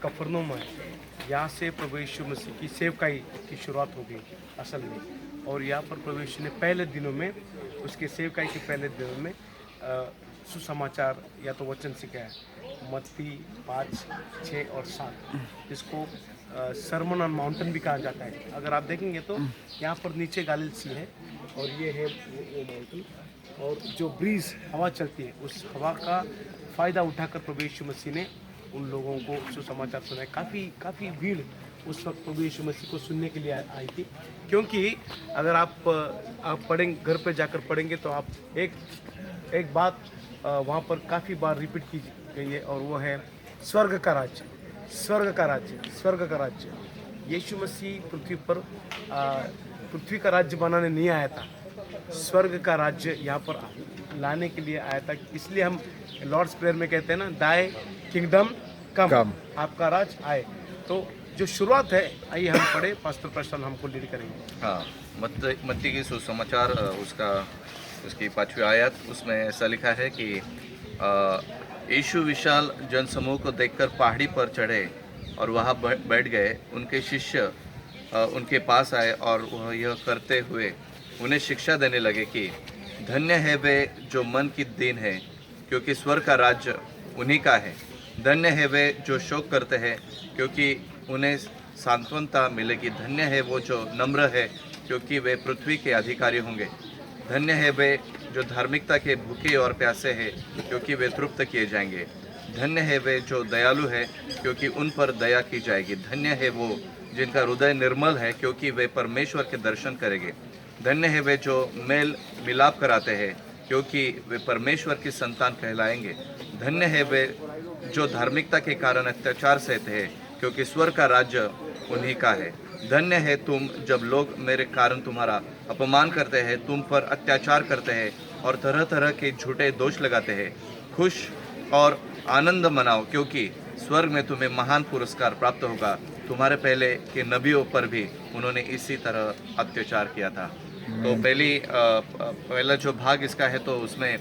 कफरनहूम है, यहाँ से प्रभु यीशु मसीह की सेवकाई की शुरुआत हो गई असल में। और यहाँ पर प्रभु यीशु ने पहले दिनों में, उसके सेवकाई के पहले दिनों में सुसमाचार या तो वचन सिखाया, मत्ती 5, 6 और 7, जिसको सरमन ऑन माउंटेन भी कहा जाता है। अगर आप देखेंगे तो यहाँ पर नीचे गालिल सी है और ये है वो माउंटेन, और जो ब्रीज हवा चलती है उस हवा का फ़ायदा उठाकर प्रभु यीशु मसीह ने उन लोगों को सुसमाचार सुनाया। काफ़ी भीड़ उस वक्त प्रभु यीशु मसीह को सुनने के लिए आई थी, क्योंकि अगर आप पढ़ेंगे, घर पे जाकर पढ़ेंगे तो आप एक बात वहाँ पर काफ़ी बार रिपीट की गई है, और वो है स्वर्ग का राज्य, स्वर्ग का राज्य, स्वर्ग का राज्य। यीशु मसीह पृथ्वी का राज्य बनाने नहीं आया था, स्वर्ग का राज्य यहाँ पर लाने के लिए आया था। इसलिए हम लॉर्ड्स प्रेयर में कहते हैं ना, दाय किंगडम कम, आपका राज आए। तो जो शुरुआत है, आइए हम पढ़े, पास्टर प्रशांत हमको लीड करेंगे। हाँ, मत्ती की सुसमाचार उसकी 5वीं आयत, उसमें ऐसा लिखा है कि यीशु विशाल जनसमूह को देखकर पहाड़ी पर चढ़े और वहाँ बैठ गए। उनके शिष्य उनके पास आए और वह यह करते हुए उन्हें शिक्षा देने लगे कि धन्य है वे जो मन की दीन है, क्योंकि स्वर्ग का राज्य उन्हीं का है। धन्य है वे जो शोक करते हैं, क्योंकि उन्हें सांत्वनता मिलेगी। धन्य है वो जो नम्र है, क्योंकि वे पृथ्वी के अधिकारी होंगे। धन्य है वे जो धार्मिकता के भूखे और प्यासे हैं, क्योंकि वे तृप्त किए जाएंगे। धन्य है वे जो दयालु है, क्योंकि उन पर दया की जाएगी। धन्य है वो जिनका हृदय निर्मल है, क्योंकि वे परमेश्वर के दर्शन करेंगे। धन्य है वे जो मेल मिलाप कराते हैं, क्योंकि वे परमेश्वर की संतान कहलाएंगे। धन्य है वे जो धार्मिकता के कारण अत्याचार सहते हैं, क्योंकि स्वर्ग का राज्य उन्हीं का है। धन्य है तुम जब लोग मेरे कारण तुम्हारा अपमान करते हैं, तुम पर अत्याचार करते हैं और तरह तरह के झूठे दोष लगाते हैं। खुश और आनंद मनाओ, क्योंकि स्वर्ग में तुम्हें महान पुरस्कार प्राप्त होगा। तुम्हारे पहले के नबियों पर भी उन्होंने इसी तरह अत्याचार किया था। तो पहला जो भाग इसका है, तो उसमें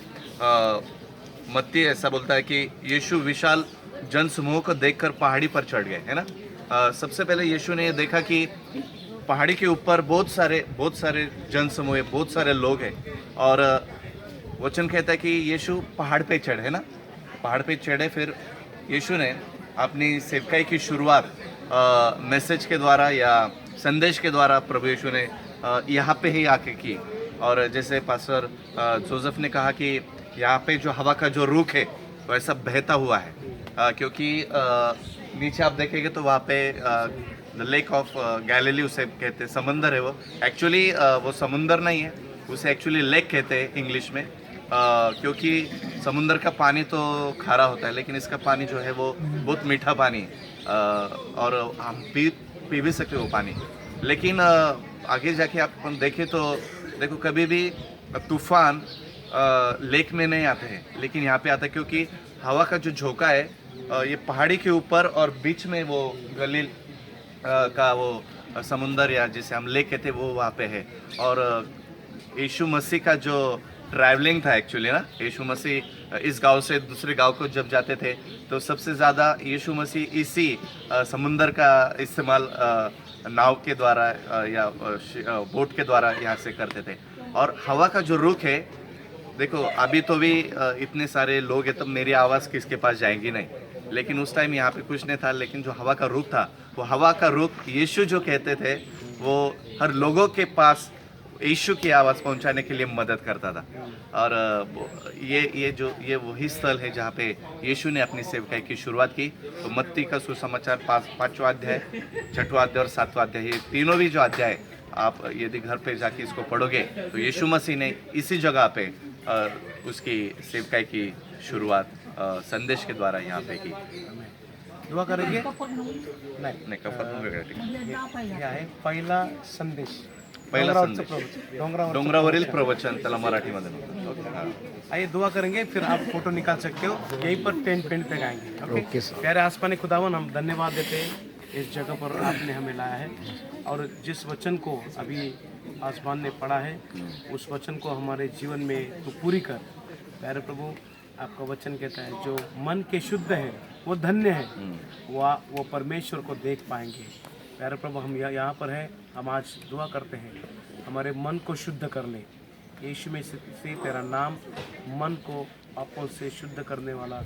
मत्ती ऐसा बोलता है कि यीशु विशाल जनसमूह को देखकर पहाड़ी पर चढ़ गए, है ना। सबसे पहले यीशु ने ये देखा कि पहाड़ी के ऊपर बहुत सारे जनसमूह, बहुत सारे लोग हैं, और वचन कहता है कि यीशु पहाड़ पे चढ़े, है ना, पहाड़ पे चढ़े। फिर यीशु ने अपनी सेवकाई की शुरुआत मैसेज के द्वारा या संदेश के द्वारा प्रभु यीशु ने यहाँ पे ही आके की। और जैसे पास्टर जोसेफ ने कहा कि यहाँ पे जो हवा का जो रुख है वैसा बहता हुआ है, क्योंकि नीचे आप देखेंगे तो वहाँ पे लेक ऑफ गैलिली उसे कहते हैं, समंदर है वो। एक्चुअली वो समंदर नहीं है, उसे एक्चुअली लेक कहते हैं इंग्लिश में, क्योंकि समुंदर का पानी तो खारा होता है, लेकिन इसका पानी जो है वो बहुत मीठा पानी, और हम पी भी सकते वो पानी। लेकिन आगे जाके आप देखें तो देखो, कभी भी तूफान लेक में नहीं आते हैं, लेकिन यहाँ पे आता है, क्योंकि हवा का जो झोंका है ये पहाड़ी के ऊपर और बीच में वो गलील का वो समुंदर या जिसे हम लेक कहते हैं वो वहाँ पे है। और यीशु मसीह का जो ट्रैवलिंग था एक्चुअली ना, यीशु मसीह इस गांव से दूसरे गांव को जब जाते थे तो सबसे ज़्यादा यीशु मसीह इसी समुंदर का इस्तेमाल नाव के द्वारा या बोट के द्वारा यहाँ से करते थे। और हवा का जो रुख है, देखो अभी तो भी इतने सारे लोग हैं, तब मेरी आवाज़ किसके पास जाएगी नहीं, लेकिन उस टाइम यहाँ पे कुछ नहीं था। लेकिन जो हवा का रुख था, वो हवा का रुख यीशु जो कहते थे वो हर लोगों के पास यीशु की आवाज़ पहुंचाने के लिए मदद करता था। और ये वही स्थल है जहाँ पे यीशु ने अपनी सेवकाई की शुरुआत की। तो मत्ती का सुसमाचार 5वां अध्याय, 6वां अध्याय और 7वां अध्याय, ये तीनों भी जो अध्याय आप यदि घर पे जाके इसको पढ़ोगे तो यीशु मसीह ने इसी जगह पे उसकी सेवकाई की शुरुआत संदेश के द्वारा यहाँ पे की। दुआ करेंगे नहीं आहे पहिला संदेश, पहिला संदेश डोंगरावरील प्रवचन, त्याला मराठीमध्ये म्हणतात। आइए दुआ करेंगे, फिर आप फोटो निकाल सकते हो, यहीं पर टेंट पे गाएंगे। Okay sir. प्यारे आसमानी खुदावन, हम धन्यवाद देते हैं इस जगह पर आपने हमें लाया है, और जिस वचन को अभी आसमान ने पढ़ा है उस वचन को हमारे जीवन में तो पूरी कर। प्यारे प्रभु, आपका वचन कहता है जो मन के शुद्ध है वो धन्य है, वो परमेश्वर को देख पाएंगे। प्यारे प्रभु, हम यहाँ पर हैं, हम आज दुआ करते हैं हमारे मन को शुद्ध कर ले। यीशु में से तेरा नाम मन को पापों से शुद्ध करने वाला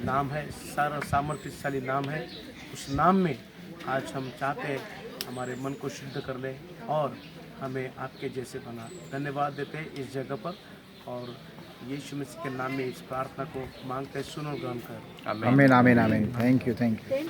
नाम है, सारा सामर्थ्यशाली नाम है। उस नाम में आज हम चाहते हैं हमारे मन को शुद्ध कर ले और हमें आपके जैसे बना। धन्यवाद देते हैं इस जगह पर, और यीशु मसीह के नाम में इस प्रार्थना को मांगते हैं, सुनो ग्रहण कर। आमीन आमीन आमीन। Thank you.